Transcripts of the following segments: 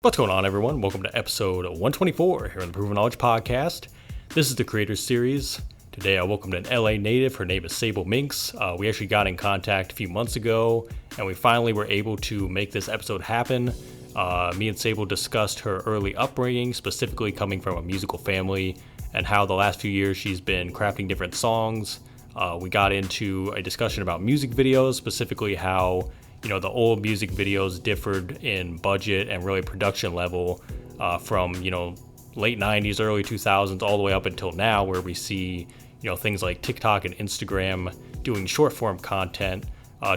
What's going on, everyone? Welcome to episode 124 here on the Proven Knowledge Podcast. This is the Creators Series. Today I welcomed an LA native. Her name is Sable Minx. We actually got in contact a few months ago, and we finally were able to make this episode happen. Me and Sable discussed her early upbringing, specifically coming from a musical family, and how the last few years she's been crafting different songs. We got into a discussion about music videos, specifically how the old music videos differed in budget and really production level from, late 90s, early 2000s, all the way up until now, where we see, things like TikTok and Instagram doing short form content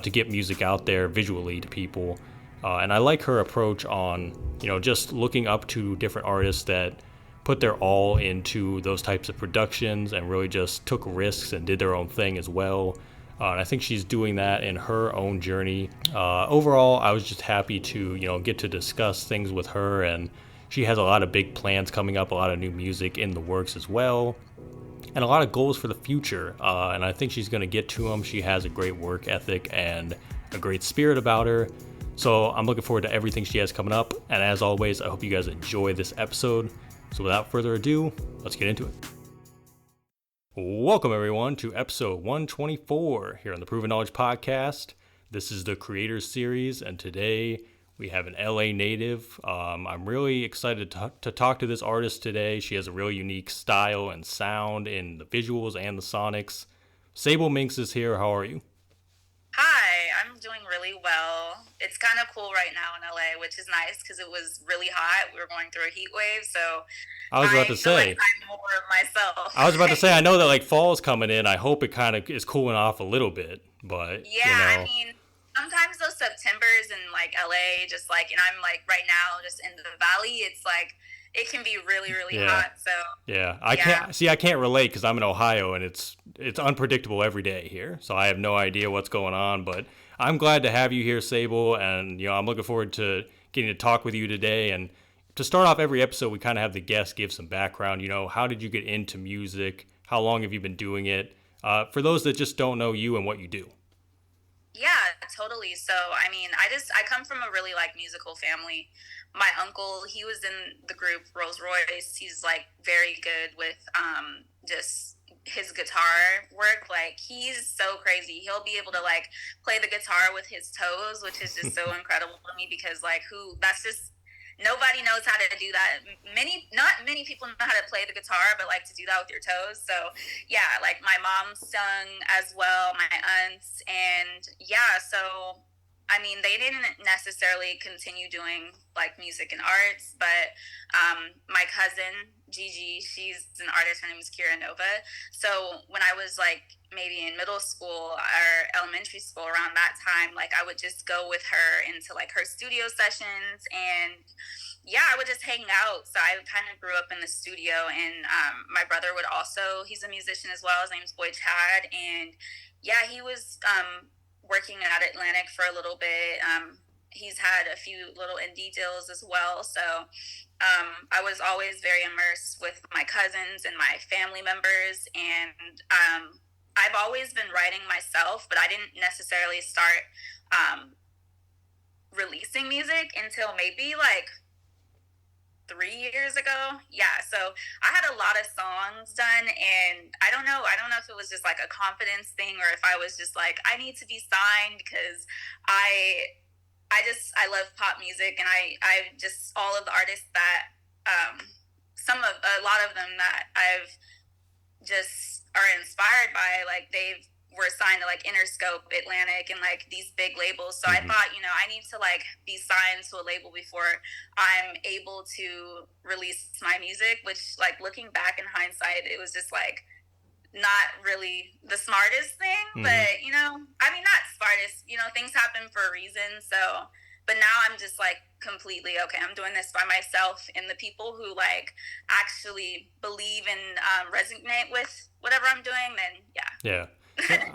to get music out there visually to people. And I like her approach on, just looking up to different artists that put their all into those types of productions and really just took risks and did their own thing as well. And I think she's doing that in her own journey. Overall, I was just happy to, get to discuss things with her, and she has a lot of big plans coming up, a lot of new music in the works as well, and a lot of goals for the future. And I think she's going to get to them. She has a great work ethic and a great spirit about her. So I'm looking forward to everything she has coming up. And as always, I hope you guys enjoy this episode. So without further ado, let's get into it. Welcome, everyone, to episode 124 here on the Proven Knowledge Podcast. This is the Creators Series, and today we have an LA native. I'm really excited to talk to this artist today. She has a really unique style and sound in the visuals and the sonics. Sable Minx is here. How are you? Hi, I'm doing really well. It's kind of cool right now in LA, which is nice because it was really hot. We were going through a heat wave, so I was about to say, I'm more of myself. I was about to say, I know that fall's coming in. I hope it kind of is cooling off a little bit, but yeah, I mean, sometimes those Septembers in LA, just and I'm right now just in the valley, it's it can be really, really hot. So yeah, I can't relate because I'm in Ohio and it's unpredictable every day here. So I have no idea what's going on, but I'm glad to have you here, Sable. And, I'm looking forward to getting to talk with you today. And to start off every episode, we kind of have the guests give some background. How did you get into music? How long have you been doing it? For those that just don't know you and what you do. Yeah, totally. So, I mean, I come from a really musical family. My uncle, he was in the group Rolls Royce. He's very good with just his guitar work. He's so crazy. He'll be able to play the guitar with his toes, which is just so incredible to me because nobody knows how to do that. Not many people know how to play the guitar, but to do that with your toes. So yeah, my mom sung as well, my aunts, and yeah, so I mean, they didn't necessarily continue doing music and arts, but my cousin Gigi, she's an artist. Her name is Kira Nova. So when I was maybe in middle school or elementary school around that time, I would just go with her into her studio sessions, and yeah, I would just hang out. So I kind of grew up in the studio, and my brother would also, he's a musician as well. His name's Boy Chad, and yeah, he was working at Atlantic for a little bit. He's had a few little indie deals as well. So I was always very immersed with my cousins and my family members. And I've always been writing myself, but I didn't necessarily start releasing music until maybe 3 years ago. Yeah, so I had a lot of songs done, and I don't know if it was just a confidence thing or if I was just I need to be signed because I love pop music, and I just, all of the artists that a lot of them that I've just are inspired by, they were signed to Interscope, Atlantic, and these big labels. So I thought, I need to be signed to a label before I'm able to release my music, which looking back in hindsight, it was just not really the smartest thing, but I mean, not smartest, things happen for a reason. So, but now I'm just completely, okay, I'm doing this by myself, and the people who actually believe and resonate with whatever I'm doing, then yeah.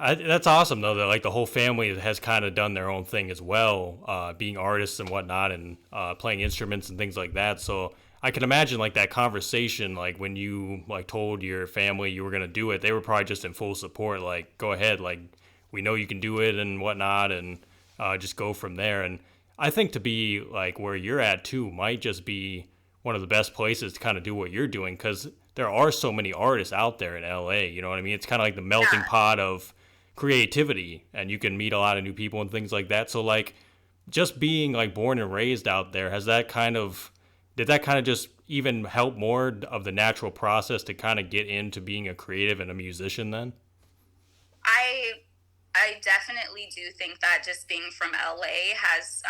That's awesome though, that the whole family has kind of done their own thing as well, being artists and whatnot, and playing instruments and things like that. So I can imagine that conversation, when you told your family you were going to do it, they were probably just in full support, go ahead, we know you can do it and whatnot, and just go from there. And I think to be like where you're at too might just be one of the best places to kind of do what you're doing because there are so many artists out there in LA. You know what I mean? It's kind of like the melting Yeah. pot of creativity, and you can meet a lot of new people and things like that. So like just being like born and raised out there, has that kind of did that kind of just even help more of the natural process to kind of get into being a creative and a musician then? I I definitely do think that just being from LA has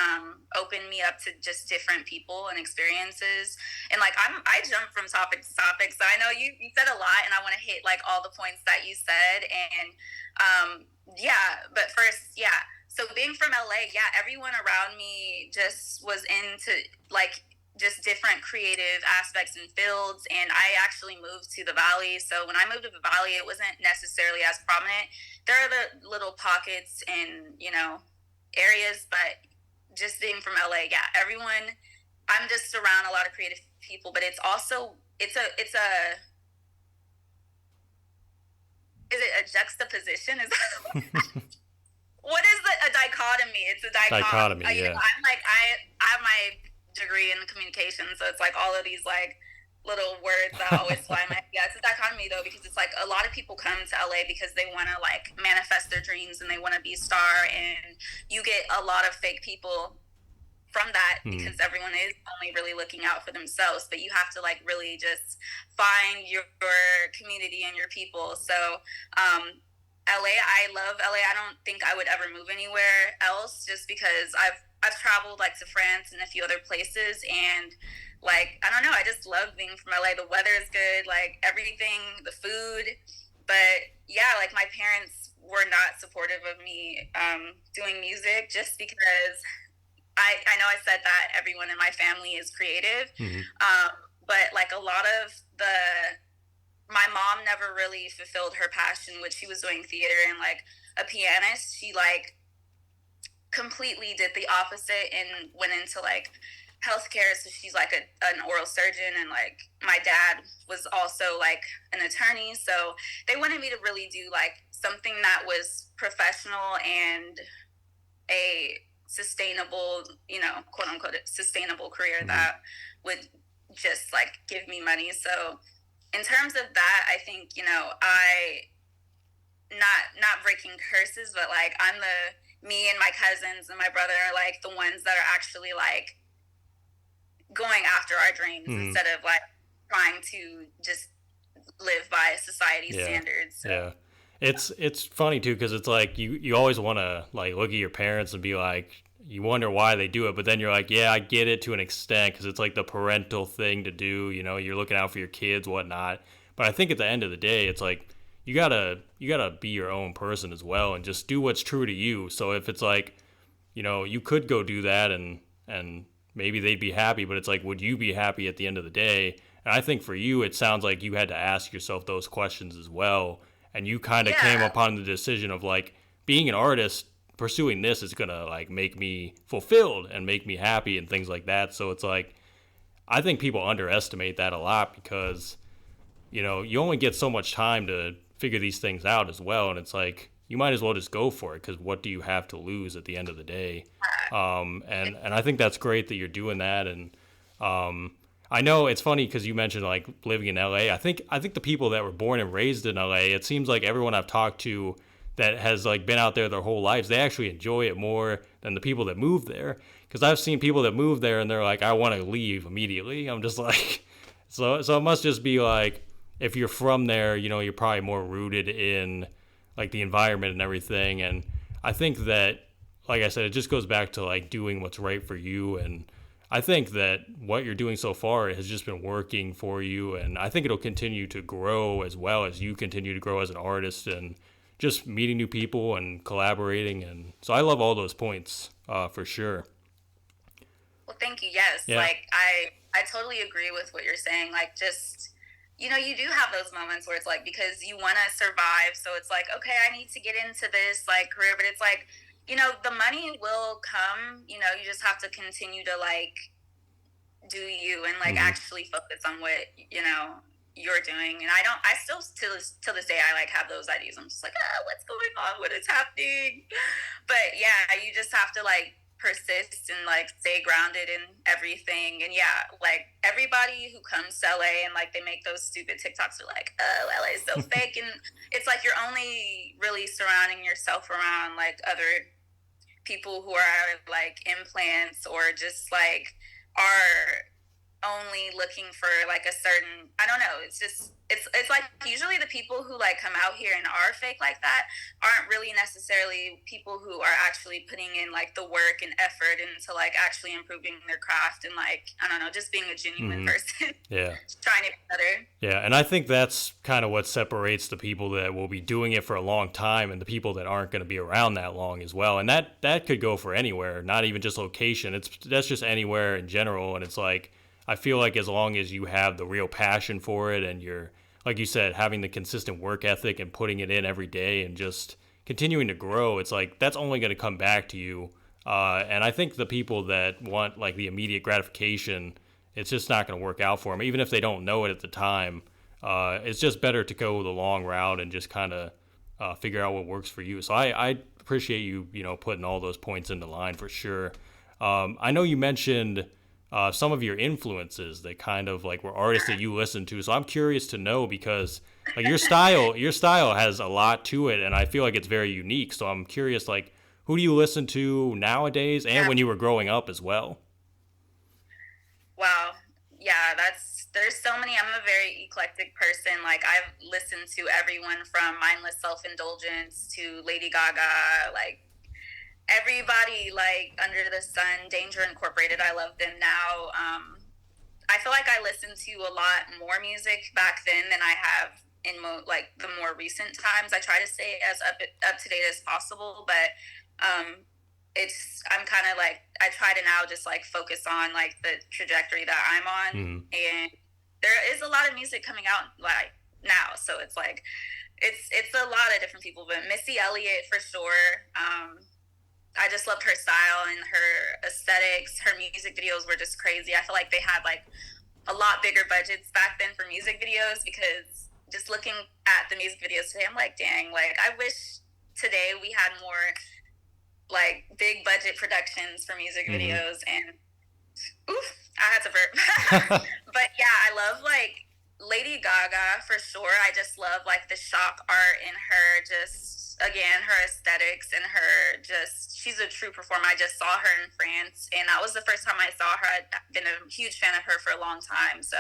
opened me up to just different people and experiences. And like I jump from topic to topic, so I know you said a lot, and I want to hit like all the points that you said. And yeah, but first, yeah. So being from LA, yeah, everyone around me just was into like just different creative aspects and fields. And I actually moved to the Valley. So when I moved to the Valley, it wasn't necessarily as prominent. There are the little pockets and, areas, but just being from LA, yeah, everyone, I'm just around a lot of creative people, but it's also, is it a juxtaposition? Is that, what is a dichotomy? It's a Dichotomy, yeah. I'm like, I have my degree in communication, so it's like all of these like little words that always fly in my head. Yeah, it's a dichotomy though, because it's like a lot of people come to LA because they want to like manifest their dreams and they want to be a star, and you get a lot of fake people from that because everyone is only really looking out for themselves, but you have to like really just find your community and your people. So LA, I love LA. I don't think I would ever move anywhere else just because I've traveled like to France and a few other places, and like I don't know, I just love being from LA. The weather is good, like everything, the food. But yeah, like my parents were not supportive of me doing music just because I know I said that everyone in my family is creative, but like a lot of my mom never really fulfilled her passion, which she was doing theater and like a pianist. She like completely did the opposite and went into like healthcare. So she's like an oral surgeon, and like my dad was also like an attorney. So they wanted me to really do like something that was professional and a sustainable, quote unquote, sustainable career that would just like give me money. So in terms of that, I think, I not breaking curses, but like me and my cousins and my brother are like the ones that are actually like going after our dreams instead of like trying to just live by society's standards. So. Yeah. It's funny too because it's like you always want to like look at your parents and be like you wonder why they do it, but then you're like, yeah, I get it to an extent because it's like the parental thing to do. You're looking out for your kids, whatnot. But I think at the end of the day, it's like you gotta be your own person as well and just do what's true to you. So if it's like, you could go do that and maybe they'd be happy, but it's like, would you be happy at the end of the day? And I think for you, it sounds like you had to ask yourself those questions as well. And you kind of came upon the decision of like being an artist, pursuing this is going to like make me fulfilled and make me happy and things like that. So it's like, I think people underestimate that a lot because, you only get so much time to figure these things out as well. And it's like, you might as well just go for it because what do you have to lose at the end of the day? And I think that's great that you're doing that. And I know it's funny because you mentioned like living in LA. I think the people that were born and raised in LA, it seems like everyone I've talked to that has like been out there their whole lives, they actually enjoy it more than the people that move there. Because I've seen people that move there and they're like, I want to leave immediately. I'm just like, so it must just be like if you're from there, you're probably more rooted in like the environment and everything. And I think that, like I said, it just goes back to like doing what's right for you. And I think that what you're doing so far has just been working for you. And I think it'll continue to grow as well as you continue to grow as an artist and just meeting new people and collaborating. And so I love all those points for sure. Well, thank you. Yes. Yeah. Like I totally agree with what you're saying. Like just, you do have those moments where it's like, because you want to survive. So it's like, okay, I need to get into this like career, but it's like, the money will come, you just have to continue to like do you and like actually focus on what, you're doing. And I still till this day, I like have those ideas. I'm just like, what's going on? What is happening? But yeah, you just have to like persist and like stay grounded in everything. And yeah, like everybody who comes to LA and like they make those stupid TikToks are like, oh, LA is so fake. And it's like you're only really surrounding yourself around like other people who are like implants or just like are only looking for like a certain, I don't know, it's just it's like usually the people who like come out here and are fake like that aren't really necessarily people who are actually putting in like the work and effort into like actually improving their craft and like, I don't know, just being a genuine person. Yeah. Trying to be better. Yeah, and I think that's kind of what separates the people that will be doing it for a long time and the people that aren't going to be around that long as well. And that could go for anywhere, not even just location. That's just anywhere in general. And it's like, I feel like as long as you have the real passion for it and you're, like you said, having the consistent work ethic and putting it in every day and just continuing to grow, it's like that's only going to come back to you. And I think the people that want like the immediate gratification, it's just not going to work out for them, even if they don't know it at the time. It's just better to go the long route and just kind of figure out what works for you. So I appreciate you, putting all those points into line for sure. I know you mentioned some of your influences that kind of like were artists that you listen to. So I'm curious to know because like your style has a lot to it, and I feel like it's very unique. So I'm curious, like, who do you listen to nowadays and when you were growing up as well? Wow. Yeah, there's so many. I'm a very eclectic person. Like I've listened to everyone from mindless self-indulgence to Lady Gaga, like everybody like under the sun. Danger Incorporated, I love them now. I feel like I listened to a lot more music back then than I have in like the more recent times. I try to stay as up to date as possible, but I'm kind of like, I try to now just like focus on like the trajectory that I'm on. And there is a lot of music coming out like now, so it's like it's a lot of different people, but Missy Elliott for sure. I just loved her style and her aesthetics. Her music videos were just crazy. I feel like they had like a lot bigger budgets back then for music videos, because just looking at the music videos today, I'm like, dang, like I wish today we had more like big budget productions for music videos. And oof, I had to burp. But yeah, I love like Lady Gaga for sure. I just love like the shock art in her, just again, her aesthetics and her just, she's a true performer. I just saw her in France, and that was the first time I saw her. I'd been a huge fan of her for a long time. So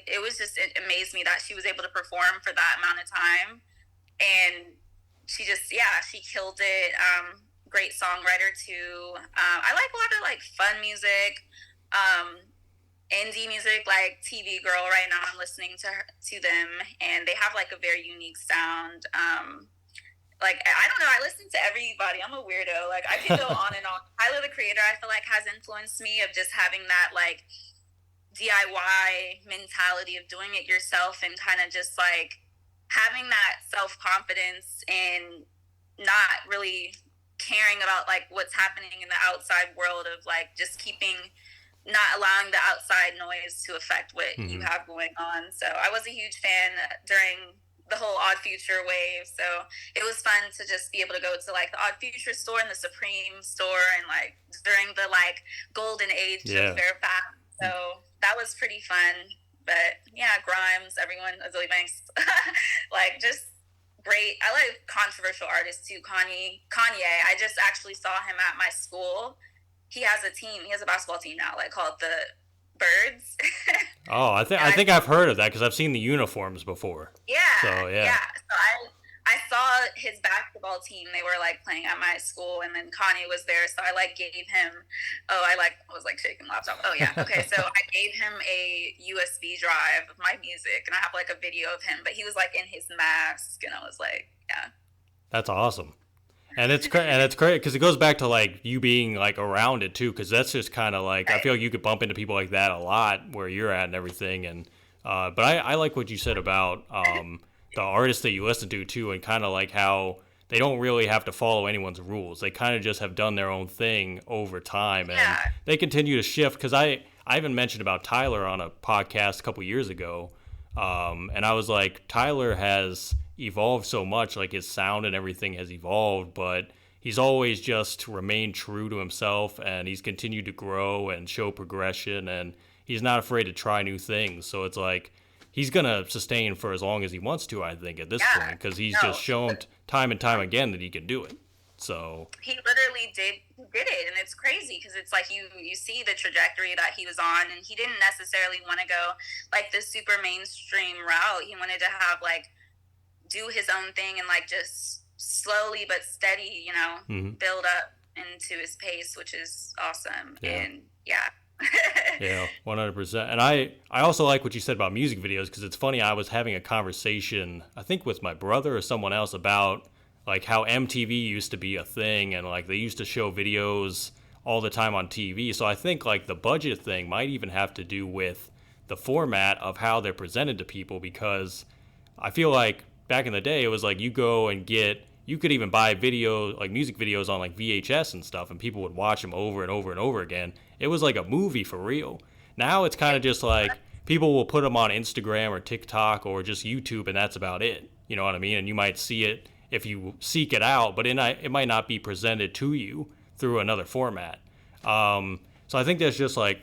it amazed me that she was able to perform for that amount of time. And she just, she killed it. Great songwriter too. I like a lot of like fun music, indie music, like TV Girl. Right now I'm listening to them, and they have like a very unique sound. Like, I don't know, I listen to everybody. I'm a weirdo. Like, I can go on and on. Tyler, the Creator, I feel like has influenced me of just having that like DIY mentality of doing it yourself, and kind of just like having that self-confidence and not really caring about like what's happening in the outside world, of like just not allowing the outside noise to affect what you have going on. So I was a huge fan during the whole Odd Future wave. So it was fun to just be able to go to like the Odd Future store and the Supreme store, and like during the like golden age of Fairfax. So that was pretty fun. But yeah, Grimes, everyone, Azealia Banks, like just great. I like controversial artists too. Kanye. I just actually saw him at my school. He has a team. He has a basketball team now, like called the Birds. Oh, I think I've heard of that because I've seen the uniforms before. Yeah. So I saw his basketball team. They were like playing at my school, and then Kanye was there. So I like gave him. I was like shaking laptop. Oh yeah. Okay. So I gave him a USB drive of my music, and I have like a video of him. But he was like in his mask, and I was like, yeah. That's awesome. And it's great because it goes back to like you being like around it too, because that's just kind of like, right. I feel like you could bump into people like that a lot where you're at and everything. And but I like what you said about the artists that you listen to too, and kind of like how they don't really have to follow anyone's rules. They kind of just have done their own thing over time, and they continue to shift. Because I even mentioned about Tyler on a podcast a couple years ago, and I was like, Tyler has evolved so much, like his sound and everything has evolved, but he's always just remained true to himself, and he's continued to grow and show progression, and he's not afraid to try new things. So it's like he's gonna sustain for as long as he wants to, I think, at this point, because he's just shown time and time again that he can do it. So he literally did it, and it's crazy because it's like you see the trajectory that he was on, and he didn't necessarily want to go like the super mainstream route. He wanted to have like do his own thing and like just slowly but steady, build up into his pace, which is awesome. And yeah, 100%. And I also like what you said about music videos, because it's funny, I was having a conversation, I think with my brother or someone else, about like how MTV used to be a thing, and like they used to show videos all the time on TV. So I think like the budget thing might even have to do with the format of how they're presented to people, because I feel like back in the day it was like you could even buy music videos on like VHS and stuff, and people would watch them over and over and over again. It was like a movie for real. Now it's kind of just like people will put them on Instagram or TikTok or just YouTube, and that's about it. You know what I mean? And you might see it if you seek it out, but it might not be presented to you through another format. So I think that's just like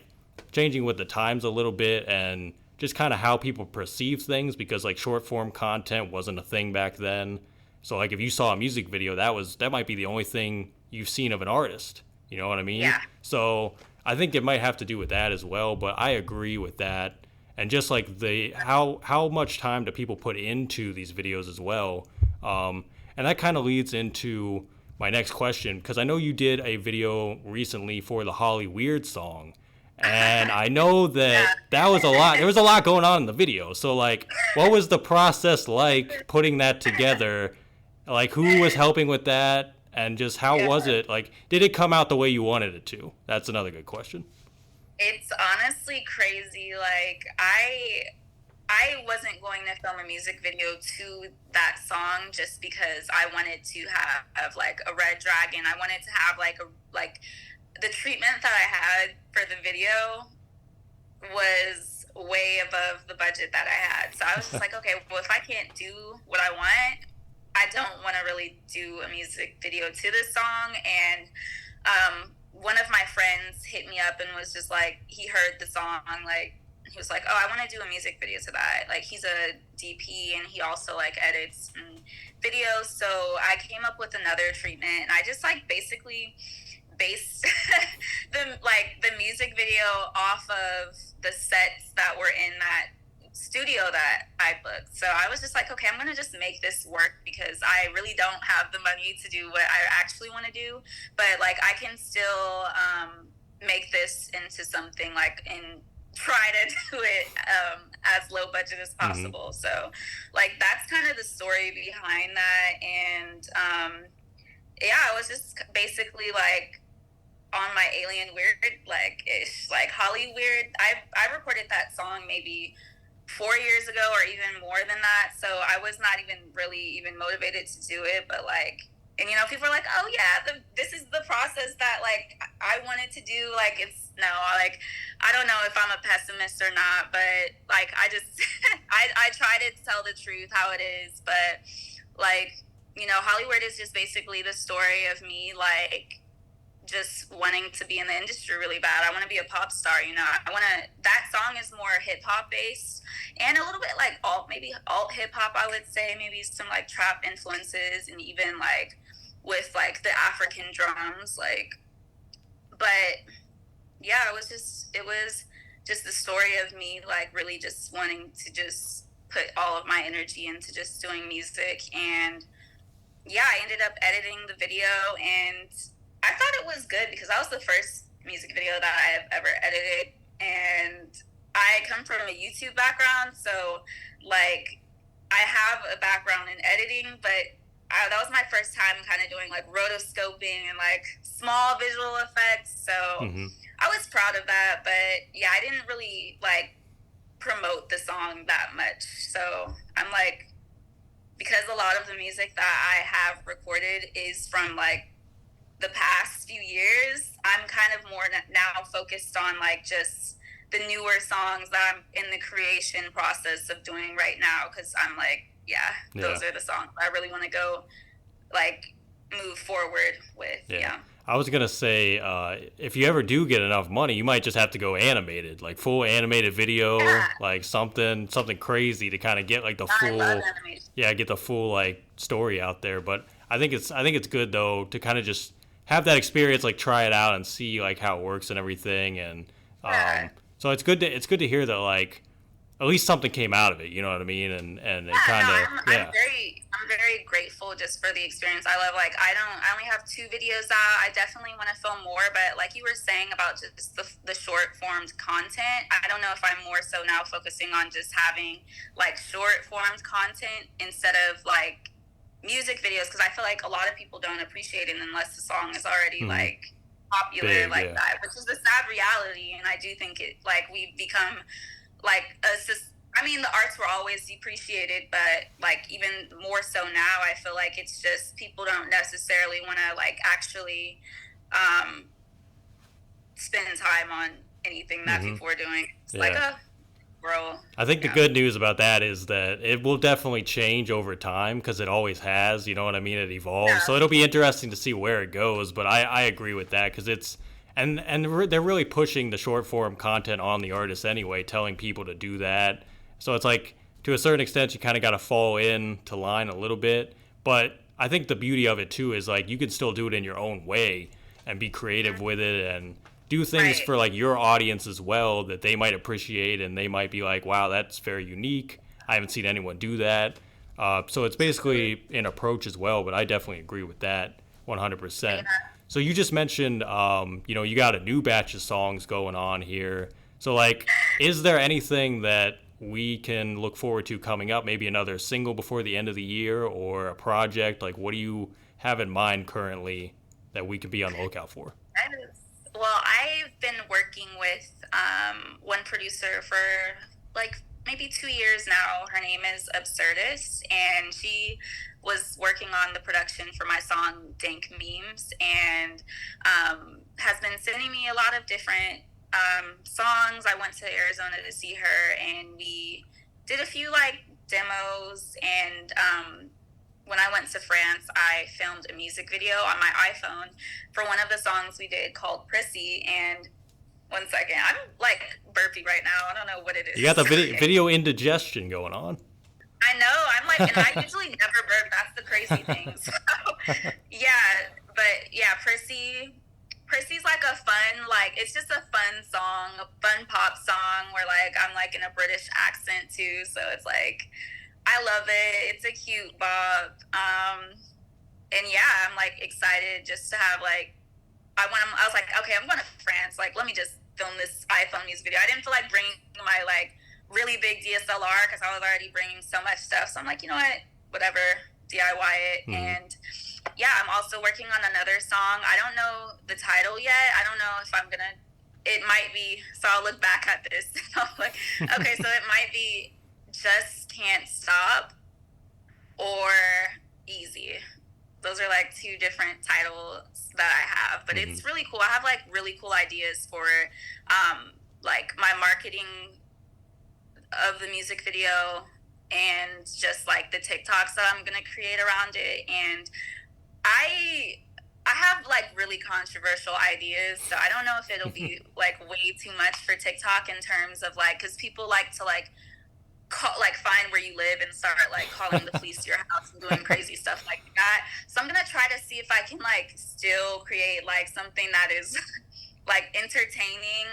changing with the times a little bit, and just kind of how people perceive things, because like short form content wasn't a thing back then. So like if you saw a music video, that might be the only thing you've seen of an artist. You know what I mean? Yeah. So I think it might have to do with that as well, but I agree with that. And just like how much time do people put into these videos as well. And that kind of leads into my next question, because I know you did a video recently for the Hollyweird song. And I know that was a lot. There was a lot going on in the video. So like, what was the process like putting that together? Like, who was helping with that? And just how was it? Like, did it come out the way you wanted it to? That's another good question. It's honestly crazy. Like, I wasn't going to film a music video to that song just because I wanted to have like a red dragon. I wanted to have like the treatment that I had for the video was way above the budget that I had. So I was just like, okay, well, if I can't do what I want, I don't want to really do a music video to this song. And one of my friends hit me up and was just like, he heard the song, like, he was like, oh, I want to do a music video to that. Like, he's a DP and he also like edits videos. So I came up with another treatment, and I just like basically based the music video off of the sets that were in that studio that I booked. So I was just like, okay, I'm gonna just make this work, because I really don't have the money to do what I actually want to do, but like I can still make this into something like and try to do it as low budget as possible. So like that's kind of the story behind that. And it was just basically like on my alien weird like ish, like Hollyweird. I recorded that song maybe 4 years ago or even more than that, so I was not even really even motivated to do it. But like, and people are like, oh yeah, this is the process that like I wanted to do. Like, it's no, like I don't know if I'm a pessimist or not, but like I just I try to tell the truth how it is. But like, Hollyweird is just basically the story of me like just wanting to be in the industry really bad. I want to be a pop star, that song is more hip hop based and a little bit like alt hip hop, I would say, maybe some like trap influences, and even like with like the African drums, like, but yeah, it was just the story of me like really just wanting to just put all of my energy into just doing music. And yeah, I ended up editing the video, and I thought it was good because that was the first music video that I have ever edited. And I come from a YouTube background, so like I have a background in editing, but that was my first time kind of doing like rotoscoping and like small visual effects. So I was proud of that, but yeah, I didn't really like promote the song that much. So I'm like, because a lot of the music that I have recorded is from like the past few years, I'm kind of more now focused on like just the newer songs that I'm in the creation process of doing right now, because I'm like, those are the songs I really want to go like move forward with. Yeah. I was gonna say, if you ever do get enough money, you might just have to go animated, like full animated video, Yeah. like something crazy to kind of get like the I love full, animation. yeah, get the full like story out there. But I think it's good though to kind of just have that experience, like try it out and see like how it works and everything. And Yeah. so it's good to hear that like at least something came out of it. You know what I mean? And it Yeah, no, kind of I'm very grateful just for the experience. I love, like, I only have 2 videos out. I definitely want to film more, but like you were saying about just the short formed content, I don't know if I'm more so now focusing on just having like short formed content instead of like music videos, because I feel like a lot of people don't appreciate it unless the song is already like popular big, like yeah. that, which is the sad reality. And I do think it, like, we've become like I mean, the arts were always depreciated, but like even more so now, I feel like it's just people don't necessarily want to like actually um, spend time on anything that people are doing. It's like Yeah. a bro. I think the Yeah. good news about that is that it will definitely change over time because it always has. You know what I mean? It evolves, Yeah. so it'll be interesting to see where it goes. But I agree with that because it's they're really pushing the short form content on the artists anyway, telling people to do that. So it's like to a certain extent you kind of got to fall in to line a little bit. But I think the beauty of it too is like you can still do it in your own way and be creative with it and do things Right. for like your audience as well that they might appreciate and they might be like, wow, that's very unique. I haven't seen anyone do that. So it's basically an approach as well, but I definitely agree with that 100%. So you just mentioned, you got a new batch of songs going on here. So like, is there anything that we can look forward to coming up? Maybe another single before the end of the year or a project? Like, what do you have in mind currently that we could be on the lookout for? Well, I've been working with one producer for like maybe 2 years now. Her name is Absurdist, and she was working on the production for my song Dank Memes, and has been sending me a lot of different songs. I went to Arizona to see her, and we did a few like demos. And when I went to France, I filmed a music video on my iPhone for one of the songs we did called Prissy. And one second, I'm like burpy right now. I don't know what it is. You got the video indigestion going on. I know. I'm like, and I usually never burp. That's the crazy thing. So, yeah, but yeah, Prissy's like a fun, like, it's just a fun song, a fun pop song where like I'm like in a British accent too. So it's like, I love it. It's a cute bop. And yeah, I'm like excited just to have like, I was like, okay, I'm going to France. Like, let me just film this iPhone music video. I didn't feel like bringing my like really big DSLR because I was already bringing so much stuff. So I'm like, you know what, whatever, DIY it. And yeah, I'm also working on another song. I don't know the title yet. I don't know if I'm going to, it might be, so I'll look back at this. I'm like, okay, so it might be Just Can't Stop or Easy. Those are like 2 different titles that I have, but it's really cool. I have like really cool ideas for like my marketing of the music video and just like the TikToks that I'm gonna create around it. And I have like really controversial ideas, so I don't know if it'll be like way too much for TikTok in terms of like, because people like to like find where you live and start like calling the police to your house and doing crazy stuff like that. So I'm gonna try to see if I can like still create like something that is like entertaining.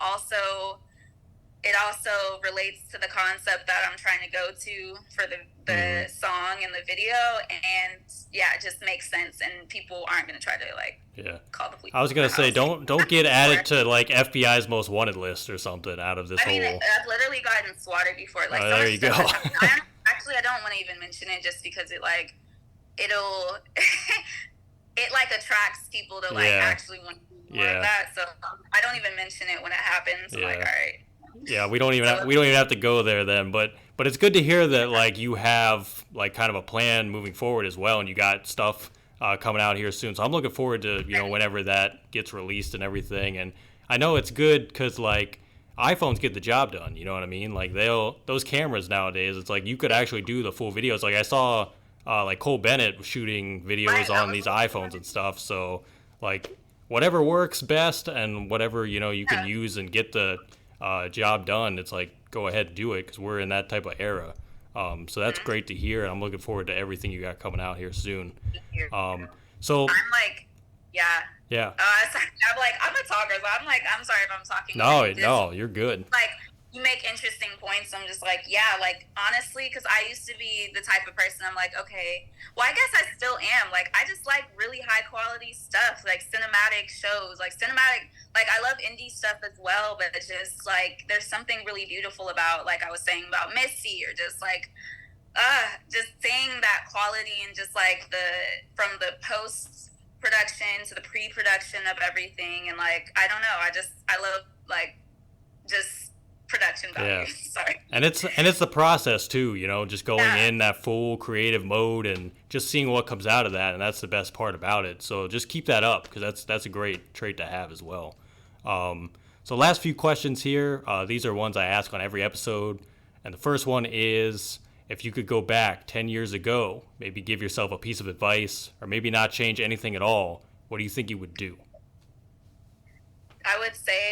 Also, it also relates to the concept that I'm trying to go to for the song and the video, and yeah, it just makes sense, and people aren't gonna try to like call the police. I was gonna say, don't get added to like FBI's most wanted list or something out of this I mean, whole. I've literally gotten swatted before. Like, so there you go. Actually, I don't want to even mention it just because it like it'll it like attracts people to like actually want to do more of that. So I don't even mention it when it happens. I'm like, all right. Yeah, we don't even have to go there then, but it's good to hear that like you have like kind of a plan moving forward as well, and you got stuff coming out here soon. So I'm looking forward to whenever that gets released and everything. And I know it's good because like iPhones get the job done. You know what I mean? Like those cameras nowadays, it's like you could actually do the full videos. Like I saw like Cole Bennett shooting videos Right, that on was these iPhones and stuff. So like whatever works best and whatever you can yeah. use and get the job done, it's like go ahead and do it because we're in that type of era. So that's Mhm. great to hear, and I'm looking forward to everything you got coming out here soon. Thank you. So I'm like, yeah. yeah, Sorry, I'm like, I'm a talker, so I'm like, I'm sorry if I'm talking over no, you. Just no, you're good. like you make interesting points. I'm just like, yeah, like honestly, because I used to be the type of person. I'm like, okay, well, I guess I still am. Like, I just like really high quality stuff, like cinematic shows, like cinematic. Like, I love indie stuff as well, but it's just like there's something really beautiful about, like I was saying about Missy, or just seeing that quality and just like from the post production to the pre-production of everything, and like I don't know, I love like just production value. Yeah. Sorry. And it's the process too, just going Yeah. in that full creative mode and just seeing what comes out of that, and that's the best part about it. So just keep that up because that's a great trait to have as well. So last few questions here. These are ones I ask on every episode, and the first one is if you could go back 10 years ago, maybe give yourself a piece of advice, or maybe not change anything at all. What do you think you would do? I would say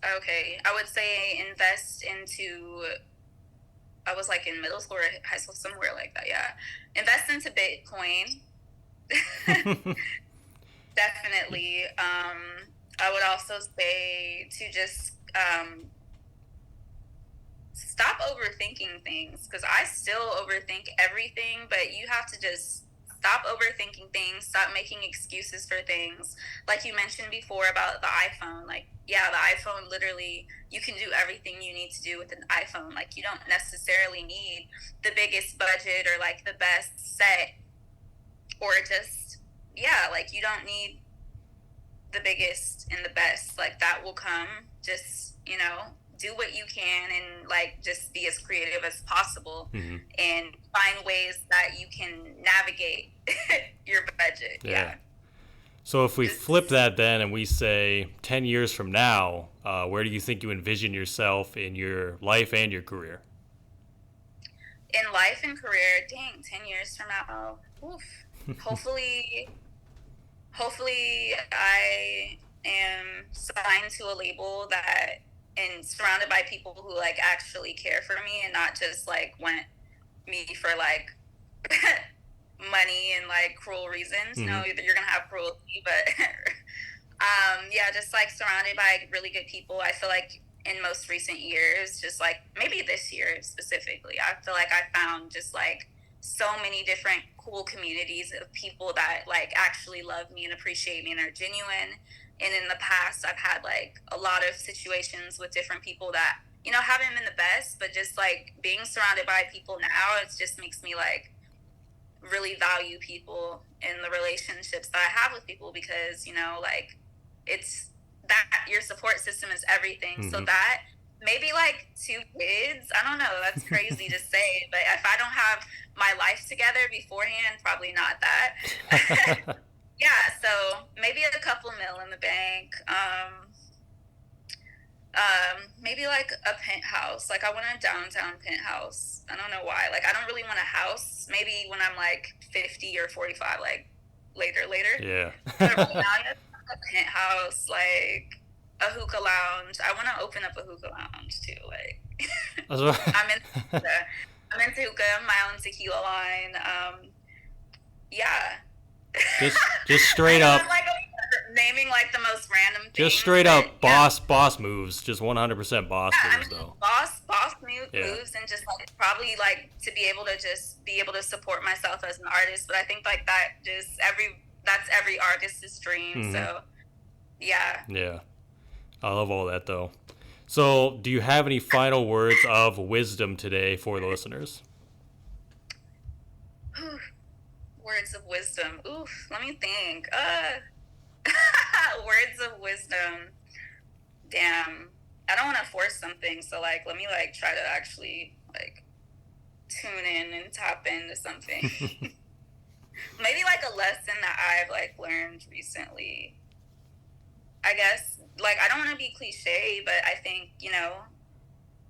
I would say invest into. I was like in middle school or high school, somewhere like that. Yeah, invest into Bitcoin. Definitely. I would also say to just stop overthinking things, because I still overthink everything, but you have to just stop overthinking things, stop making excuses for things. Like you mentioned before about the iPhone, like, yeah, the iPhone, literally, you can do everything you need to do with an iPhone. Like, you don't necessarily need the biggest budget or like the best set, or just, yeah, like you don't need the biggest and the best. Like, that will come. Just, do what you can and like just be as creative as possible, Mm-hmm. and find ways that you can navigate your budget. Yeah. So if we flip that then and we say 10 years from now, where do you think you envision yourself in your life and your career? In life and career, dang, 10 years from now, oof. hopefully I am signed to a label and surrounded by people who like actually care for me, and not just like want me for like money and like cruel reasons. Mm-hmm. No, you're gonna have cruelty, but yeah, just like surrounded by really good people. I feel like in most recent years, just like maybe this year specifically, I feel like I found just like so many different cool communities of people that like actually love me and appreciate me and are genuine. And in the past, I've had like a lot of situations with different people that, haven't been the best, but just like being surrounded by people now, it just makes me like really value people and the relationships that I have with people, because, like it's that your support system is everything. Mm-hmm. So that maybe like 2 kids, I don't know, that's crazy to say, but if I don't have my life together beforehand, probably not that. Yeah, so maybe a couple mil in the bank. Maybe like a penthouse. Like, I want a downtown penthouse. I don't know why. Like, I don't really want a house. Maybe when I'm like 50 or 45, like later. Yeah. But right now, I have a penthouse, like a hookah lounge. I want to open up a hookah lounge too. Like, I'm into hookah, my own tequila line. Yeah. Just straight up. I'm like naming like the most random things. Just straight up boss moves. Just 100% boss moves though. Boss moves, and just like probably like to be able to support myself as an artist. But I think like that's every artist's dream. Mm-hmm. So yeah. Yeah. I love all that though. So do you have any final words of wisdom today for the listeners? Words of wisdom. Oof, let me think. Words of wisdom. Damn. I don't want to force something, so like let me like try to actually like tune in and tap into something. Maybe like a lesson that I've like learned recently. I guess like I don't want to be cliche, but I think,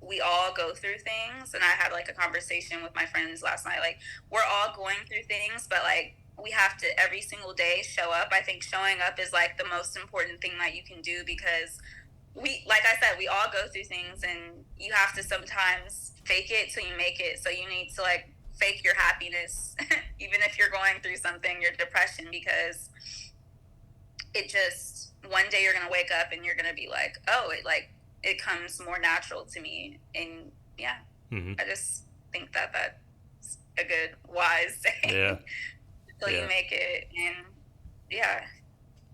we all go through things, and I had like a conversation with my friends last night. Like, we're all going through things, but like we have to every single day show up. I think showing up is like the most important thing that you can do, because we, like I said, we all go through things, and you have to sometimes fake it till you make it. So you need to like fake your happiness even if you're going through something, your depression, because it just, one day you're gonna wake up and you're gonna be like, oh, it comes more natural to me. And yeah, I just think that that's a good wise saying. Yeah. Until you make it. And yeah.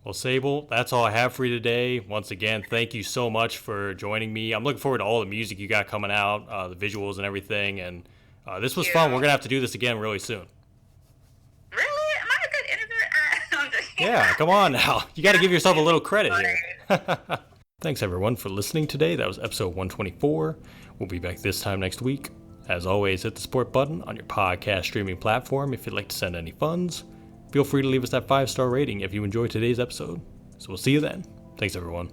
Well, Sable, that's all I have for you today. Once again, thank you so much for joining me. I'm looking forward to all the music you got coming out, the visuals and everything. And this was fun. We're going to have to do this again really soon. Really? Am I a good interviewer? I'm just kidding. Yeah, come on now. You got to give yourself a little credit here. Thanks, everyone, for listening today. That was episode 124. We'll be back this time next week. As always, hit the support button on your podcast streaming platform if you'd like to send any funds. Feel free to leave us that 5-star rating if you enjoyed today's episode. So we'll see you then. Thanks, everyone.